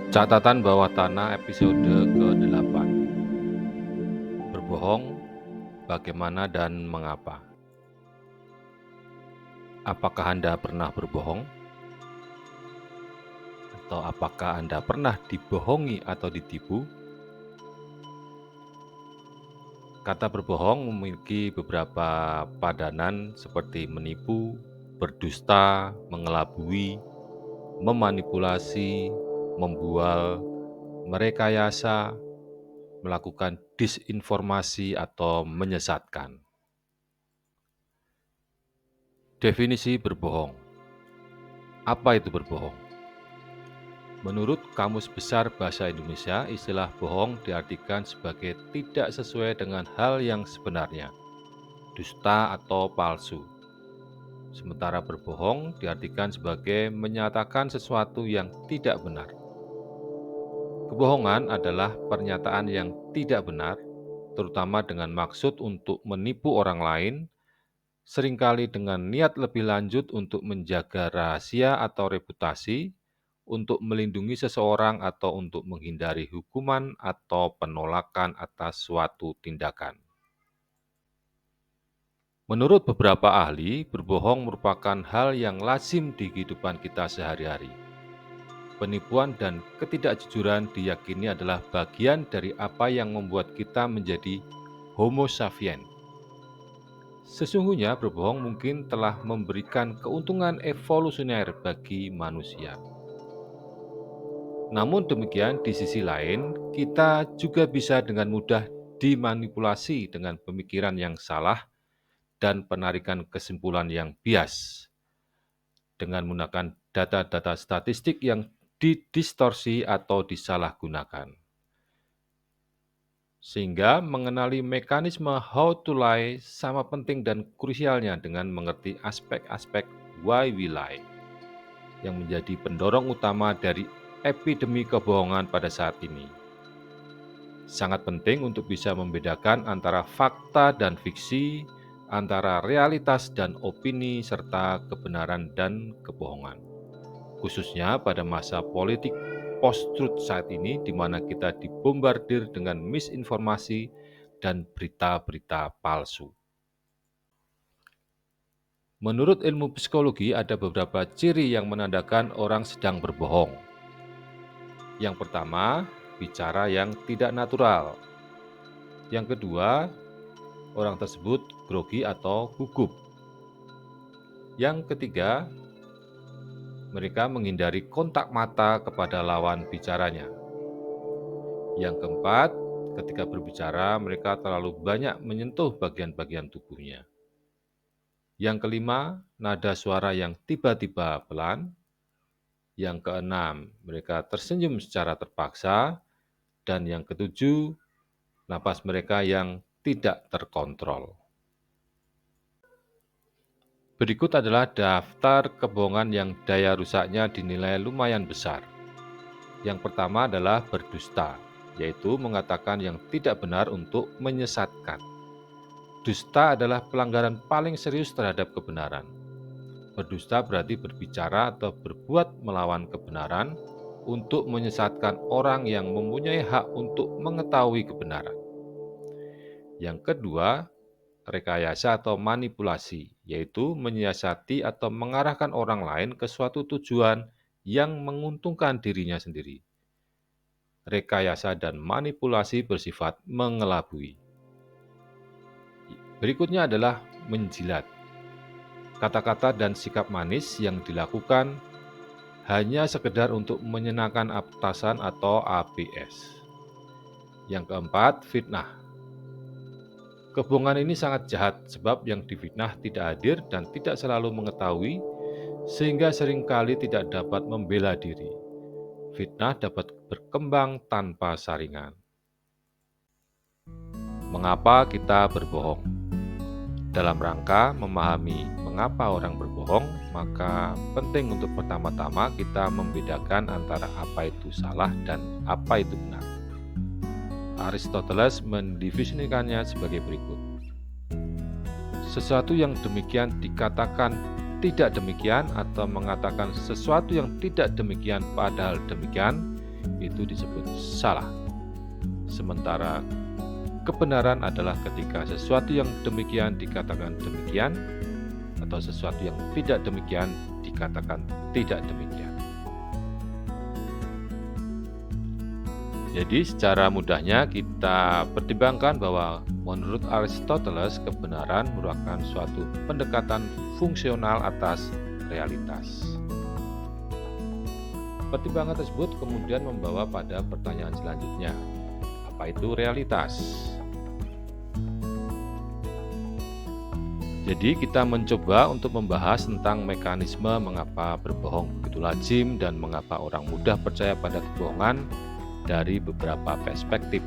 Catatan bawah tanah episode ke-8. Berbohong, bagaimana dan mengapa? Apakah Anda pernah berbohong? Atau apakah Anda pernah dibohongi atau ditipu? Kata berbohong memiliki beberapa padanan seperti menipu, berdusta, mengelabui, memanipulasi, membual, merekayasa, melakukan disinformasi atau menyesatkan. Definisi berbohong. Apa itu berbohong? Menurut Kamus Besar Bahasa Indonesia, istilah bohong diartikan sebagai tidak sesuai dengan hal yang sebenarnya, dusta atau palsu. Sementara berbohong diartikan sebagai menyatakan sesuatu yang tidak benar. Kebohongan adalah pernyataan yang tidak benar, terutama dengan maksud untuk menipu orang lain, seringkali dengan niat lebih lanjut untuk menjaga rahasia atau reputasi, untuk melindungi seseorang atau untuk menghindari hukuman atau penolakan atas suatu tindakan. Menurut beberapa ahli, berbohong merupakan hal yang lazim di kehidupan kita sehari-hari. Penipuan dan ketidakjujuran diyakini adalah bagian dari apa yang membuat kita menjadi Homo sapiens. Sesungguhnya berbohong mungkin telah memberikan keuntungan evolusioner bagi manusia. Namun demikian, di sisi lain, kita juga bisa dengan mudah dimanipulasi dengan pemikiran yang salah dan penarikan kesimpulan yang bias dengan menggunakan data-data statistik yang didistorsi atau disalahgunakan. Sehingga mengenali mekanisme how to lie sama penting dan krusialnya dengan mengerti aspek-aspek why we lie yang menjadi pendorong utama dari epidemi kebohongan pada saat ini. Sangat penting untuk bisa membedakan antara fakta dan fiksi, antara realitas dan opini, serta kebenaran dan kebohongan. Khususnya pada masa politik post-truth saat ini, di mana kita dibombardir dengan misinformasi dan berita-berita palsu. Menurut ilmu psikologi, ada beberapa ciri yang menandakan orang sedang berbohong. Yang pertama, bicara yang tidak natural. Yang kedua, orang tersebut grogi atau gugup. Yang ketiga, mereka menghindari kontak mata kepada lawan bicaranya. Yang keempat, ketika berbicara, mereka terlalu banyak menyentuh bagian-bagian tubuhnya. Yang kelima, nada suara yang tiba-tiba pelan. Yang keenam, mereka tersenyum secara terpaksa. Dan yang ketujuh, napas mereka yang tidak terkontrol. Berikut adalah daftar kebohongan yang daya rusaknya dinilai lumayan besar. Yang pertama adalah berdusta, yaitu mengatakan yang tidak benar untuk menyesatkan. Dusta adalah pelanggaran paling serius terhadap kebenaran. Berdusta berarti berbicara atau berbuat melawan kebenaran untuk menyesatkan orang yang mempunyai hak untuk mengetahui kebenaran. Yang kedua, rekayasa atau manipulasi, yaitu menyiasati atau mengarahkan orang lain ke suatu tujuan yang menguntungkan dirinya sendiri. Rekayasa dan manipulasi bersifat mengelabui. Berikutnya adalah menjilat. Kata-kata dan sikap manis yang dilakukan hanya sekedar untuk menyenangkan atasan atau ABS. Yang keempat, fitnah. Kebohongan ini sangat jahat sebab yang difitnah tidak hadir dan tidak selalu mengetahui, sehingga seringkali tidak dapat membela diri. Fitnah dapat berkembang tanpa saringan. Mengapa kita berbohong? Dalam rangka memahami mengapa orang berbohong, maka penting untuk pertama-tama kita membedakan antara apa itu salah dan apa itu benar. Aristoteles mendefinisikannya sebagai berikut. Sesuatu yang demikian dikatakan tidak demikian atau mengatakan sesuatu yang tidak demikian padahal demikian, itu disebut salah. Sementara kebenaran adalah ketika sesuatu yang demikian dikatakan demikian, atau sesuatu yang tidak demikian dikatakan tidak demikian. Jadi secara mudahnya kita pertimbangkan bahwa menurut Aristoteles kebenaran merupakan suatu pendekatan fungsional atas realitas. Pertimbangan tersebut kemudian membawa pada pertanyaan selanjutnya. Apa itu realitas? Jadi kita mencoba untuk membahas tentang mekanisme mengapa berbohong begitu lazim dan mengapa orang mudah percaya pada kebohongan dari beberapa perspektif.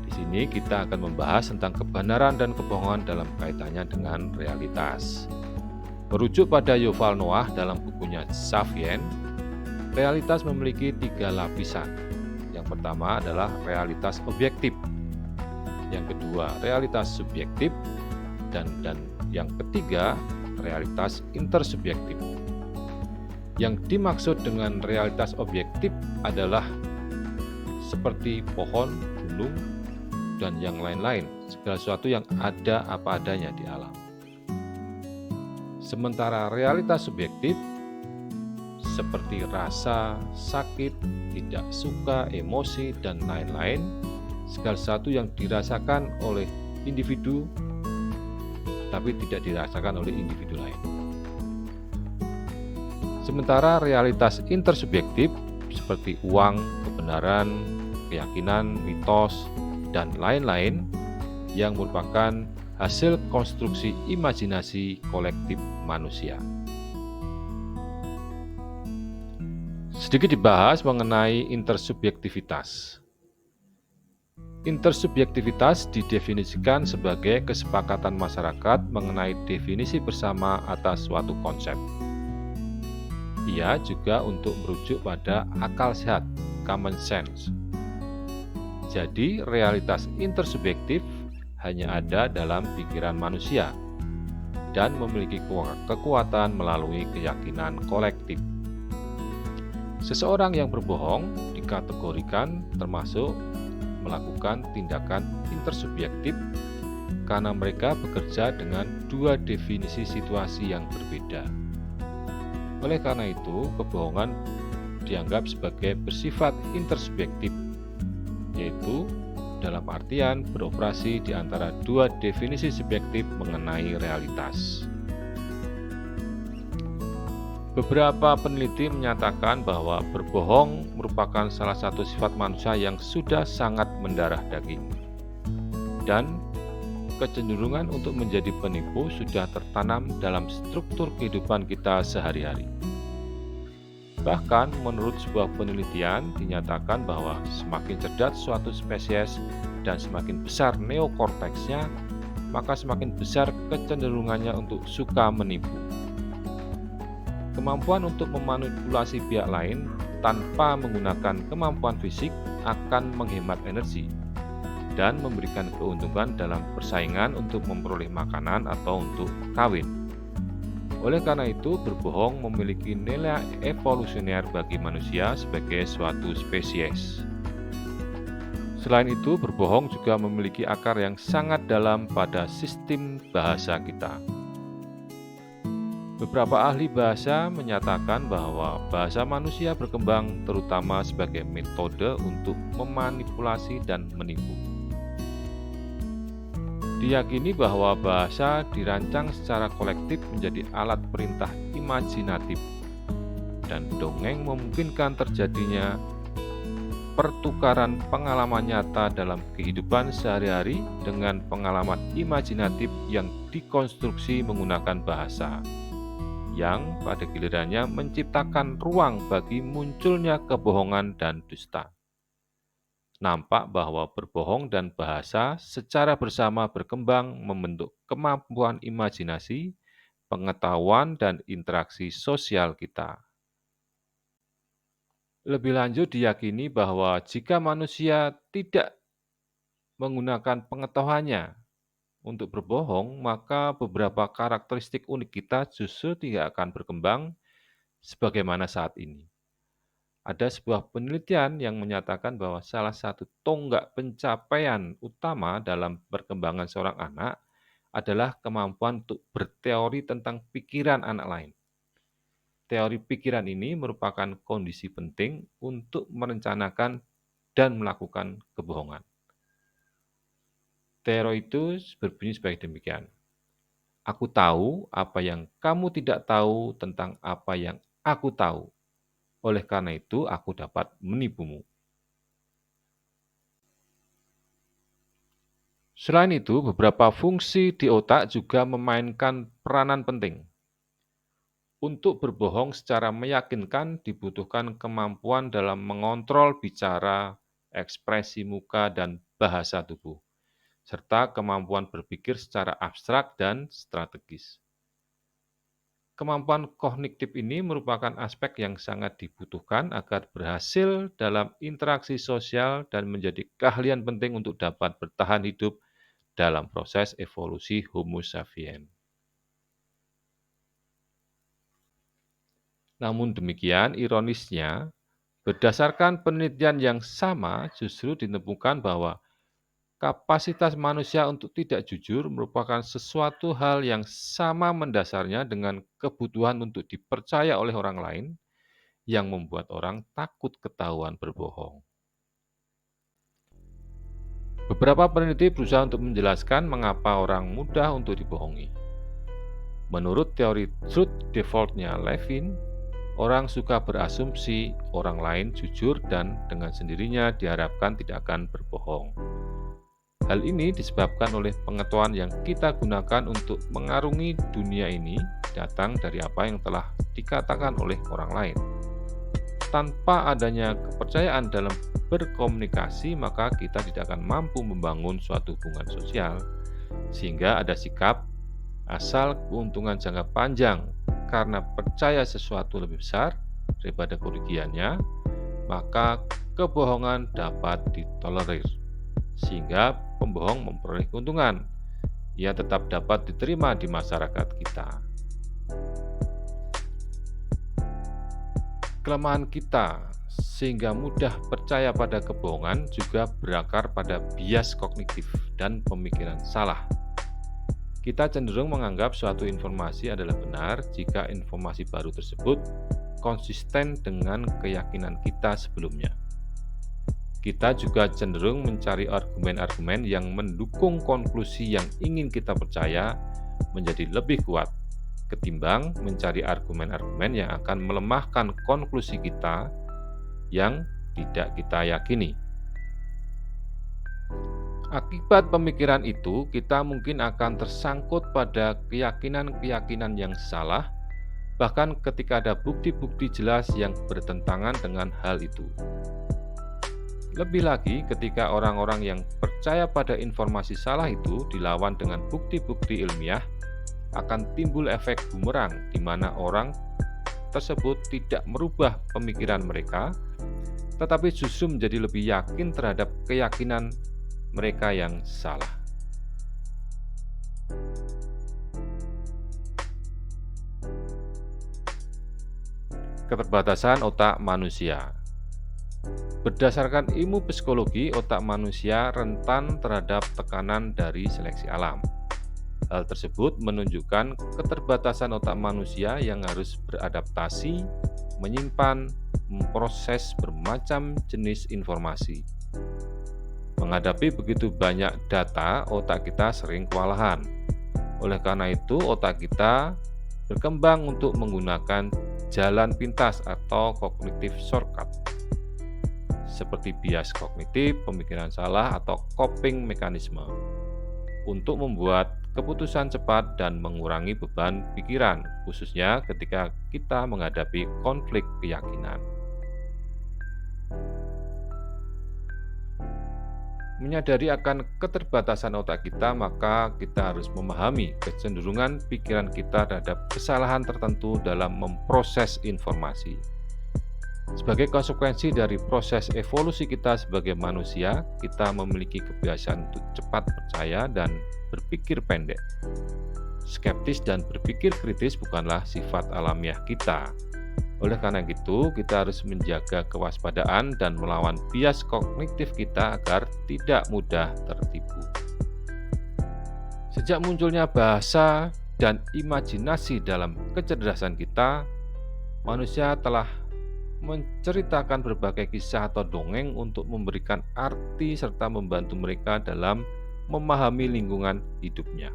Di sini kita akan membahas tentang kebenaran dan kebohongan dalam kaitannya dengan realitas. Merujuk pada Yuval Noah dalam bukunya Sapien, realitas memiliki 3 lapisan. Yang pertama adalah realitas objektif. Yang kedua, realitas subjektif. Dan yang ketiga, realitas intersubjektif. Yang dimaksud dengan realitas objektif adalah seperti pohon, gunung, dan yang lain-lain, segala sesuatu yang ada apa adanya di alam. Sementara realitas subjektif seperti rasa, sakit, tidak suka, emosi, dan lain-lain, segala sesuatu yang dirasakan oleh individu tapi tidak dirasakan oleh individu lain. Sementara realitas intersubjektif seperti uang, kebenaran, keyakinan, mitos, dan lain-lain yang merupakan hasil konstruksi imajinasi kolektif manusia. Sedikit dibahas mengenai intersubjektivitas. Intersubjektivitas didefinisikan sebagai kesepakatan masyarakat mengenai definisi bersama atas suatu konsep. Ia juga untuk merujuk pada akal sehat, common sense. Jadi, realitas intersubjektif hanya ada dalam pikiran manusia dan memiliki kekuatan melalui keyakinan kolektif. Seseorang yang berbohong dikategorikan termasuk melakukan tindakan intersubjektif karena mereka bekerja dengan 2 definisi situasi yang berbeda. Oleh karena itu, kebohongan dianggap sebagai bersifat intersubjektif, yaitu dalam artian beroperasi di antara 2 definisi subjektif mengenai realitas. Beberapa peneliti menyatakan bahwa berbohong merupakan salah satu sifat manusia yang sudah sangat mendarah daging. Dan kecenderungan untuk menjadi penipu sudah tertanam dalam struktur kehidupan kita sehari-hari. Bahkan menurut sebuah penelitian dinyatakan bahwa semakin cerdas suatu spesies dan semakin besar neokorteksnya, maka semakin besar kecenderungannya untuk suka menipu. Kemampuan untuk memanipulasi pihak lain tanpa menggunakan kemampuan fisik akan menghemat energi dan memberikan keuntungan dalam persaingan untuk memperoleh makanan atau untuk kawin. Oleh karena itu, berbohong memiliki nilai evolusioner bagi manusia sebagai suatu spesies. Selain itu, berbohong juga memiliki akar yang sangat dalam pada sistem bahasa kita. Beberapa ahli bahasa menyatakan bahwa bahasa manusia berkembang terutama sebagai metode untuk memanipulasi dan menipu. Diyakini bahwa bahasa dirancang secara kolektif menjadi alat perintah imajinatif, dan dongeng memungkinkan terjadinya pertukaran pengalaman nyata dalam kehidupan sehari-hari dengan pengalaman imajinatif yang dikonstruksi menggunakan bahasa, yang pada gilirannya menciptakan ruang bagi munculnya kebohongan dan dusta. Nampak bahwa berbohong dan bahasa secara bersama berkembang membentuk kemampuan imajinasi, pengetahuan, dan interaksi sosial kita. Lebih lanjut diyakini bahwa jika manusia tidak menggunakan pengetahuannya untuk berbohong, maka beberapa karakteristik unik kita justru tidak akan berkembang sebagaimana saat ini. Ada sebuah penelitian yang menyatakan bahwa salah satu tonggak pencapaian utama dalam perkembangan seorang anak adalah kemampuan untuk berteori tentang pikiran anak lain. Teori pikiran ini merupakan kondisi penting untuk merencanakan dan melakukan kebohongan. Teori itu berbunyi sebagai demikian. Aku tahu apa yang kamu tidak tahu tentang apa yang aku tahu. Oleh karena itu, aku dapat menipumu. Selain itu, beberapa fungsi di otak juga memainkan peranan penting. Untuk berbohong secara meyakinkan dibutuhkan kemampuan dalam mengontrol bicara, ekspresi muka, dan bahasa tubuh, serta kemampuan berpikir secara abstrak dan strategis. Kemampuan kognitif ini merupakan aspek yang sangat dibutuhkan agar berhasil dalam interaksi sosial dan menjadi keahlian penting untuk dapat bertahan hidup dalam proses evolusi Homo sapiens. Namun demikian, ironisnya, berdasarkan penelitian yang sama justru ditemukan bahwa kapasitas manusia untuk tidak jujur merupakan sesuatu hal yang sama mendasarnya dengan kebutuhan untuk dipercaya oleh orang lain yang membuat orang takut ketahuan berbohong. Beberapa peneliti berusaha untuk menjelaskan mengapa orang mudah untuk dibohongi. Menurut teori truth default-nya Levin, orang suka berasumsi orang lain jujur dan dengan sendirinya diharapkan tidak akan berbohong. Hal ini disebabkan oleh pengetahuan yang kita gunakan untuk mengarungi dunia ini datang dari apa yang telah dikatakan oleh orang lain. Tanpa adanya kepercayaan dalam berkomunikasi, maka kita tidak akan mampu membangun suatu hubungan sosial, sehingga ada sikap asal keuntungan jangka panjang. Karena percaya sesuatu lebih besar daripada kerugiannya, maka kebohongan dapat ditolerir, sehingga pembohong memperoleh keuntungan. Ia tetap dapat diterima di masyarakat kita. Kelemahan kita sehingga mudah percaya pada kebohongan juga berakar pada bias kognitif dan pemikiran salah. Kita cenderung menganggap suatu informasi adalah benar jika informasi baru tersebut konsisten dengan keyakinan kita sebelumnya. Kita juga cenderung mencari argumen-argumen yang mendukung konklusi yang ingin kita percaya menjadi lebih kuat, ketimbang mencari argumen-argumen yang akan melemahkan konklusi kita yang tidak kita yakini. Akibat pemikiran itu, kita mungkin akan tersangkut pada keyakinan-keyakinan yang salah, bahkan ketika ada bukti-bukti jelas yang bertentangan dengan hal itu. Lebih lagi, ketika orang-orang yang percaya pada informasi salah itu dilawan dengan bukti-bukti ilmiah, akan timbul efek bumerang di mana orang tersebut tidak merubah pemikiran mereka, tetapi justru menjadi lebih yakin terhadap keyakinan mereka yang salah. Keterbatasan otak manusia. Berdasarkan ilmu psikologi, otak manusia rentan terhadap tekanan dari seleksi alam. Hal tersebut menunjukkan keterbatasan otak manusia yang harus beradaptasi, menyimpan, memproses bermacam jenis informasi. Menghadapi begitu banyak data, otak kita sering kewalahan. Oleh karena itu, otak kita berkembang untuk menggunakan jalan pintas atau cognitive shortcut, seperti bias kognitif, pemikiran salah, atau coping mekanisme, untuk membuat keputusan cepat dan mengurangi beban pikiran, khususnya ketika kita menghadapi konflik keyakinan. Menyadari akan keterbatasan otak kita, maka kita harus memahami kecenderungan pikiran kita terhadap kesalahan tertentu dalam memproses informasi. Sebagai konsekuensi dari proses evolusi kita sebagai manusia, kita memiliki kebiasaan untuk cepat percaya dan berpikir pendek. Skeptis dan berpikir kritis bukanlah sifat alamiah kita. Oleh karena itu, kita harus menjaga kewaspadaan dan melawan bias kognitif kita agar tidak mudah tertipu. Sejak munculnya bahasa dan imajinasi dalam kecerdasan kita, manusia telah menceritakan berbagai kisah atau dongeng untuk memberikan arti serta membantu mereka dalam memahami lingkungan hidupnya.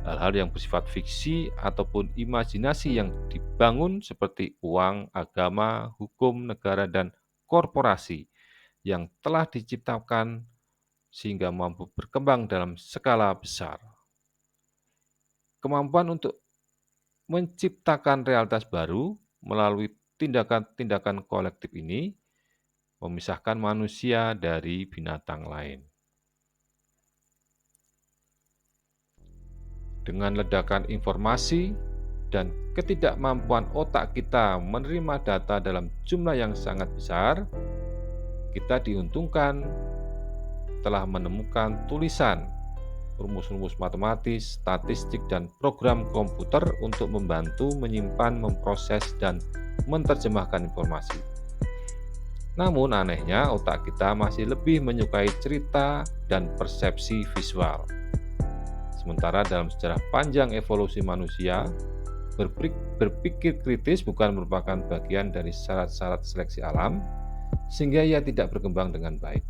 Hal-hal yang bersifat fiksi ataupun imajinasi yang dibangun seperti uang, agama, hukum, negara, dan korporasi yang telah diciptakan sehingga mampu berkembang dalam skala besar. Kemampuan untuk menciptakan realitas baru melalui tindakan-tindakan kolektif ini memisahkan manusia dari binatang lain. Dengan ledakan informasi dan ketidakmampuan otak kita menerima data dalam jumlah yang sangat besar, kita diuntungkan telah menemukan tulisan, rumus-rumus matematis, statistik, dan program komputer untuk membantu menyimpan, memproses, dan menerjemahkan informasi. Namun anehnya otak kita masih lebih menyukai cerita dan persepsi visual. Sementara dalam sejarah panjang evolusi manusia, berpikir kritis bukan merupakan bagian dari syarat-syarat seleksi alam, sehingga ia tidak berkembang dengan baik.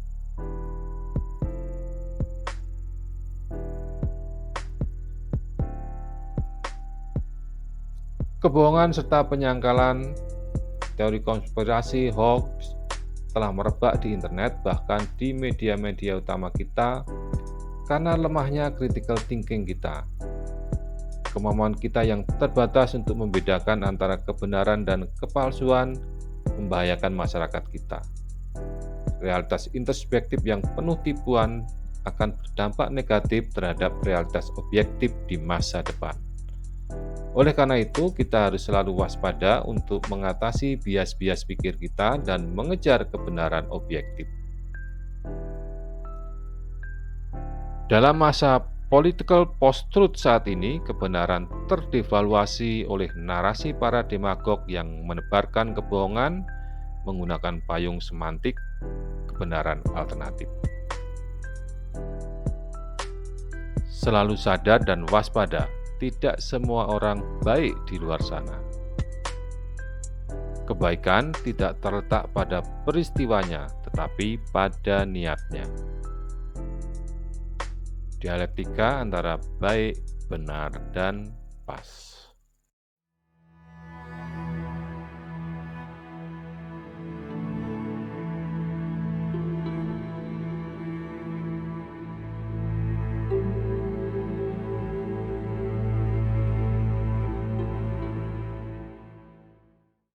Kebohongan serta penyangkalan, teori konspirasi, hoax telah merebak di internet, bahkan di media-media utama kita, karena lemahnya critical thinking kita. Kemampuan kita yang terbatas untuk membedakan antara kebenaran dan kepalsuan membahayakan masyarakat kita. Realitas introspektif yang penuh tipuan akan berdampak negatif terhadap realitas objektif di masa depan. Oleh karena itu, kita harus selalu waspada untuk mengatasi bias-bias pikir kita dan mengejar kebenaran objektif. Dalam masa political post-truth saat ini, kebenaran terdevaluasi oleh narasi para demagog yang menebarkan kebohongan menggunakan payung semantik kebenaran alternatif. Selalu sadar dan waspada, tidak semua orang baik di luar sana. Kebaikan tidak terletak pada peristiwanya, tetapi pada niatnya. Dialektika antara baik, benar, dan pas.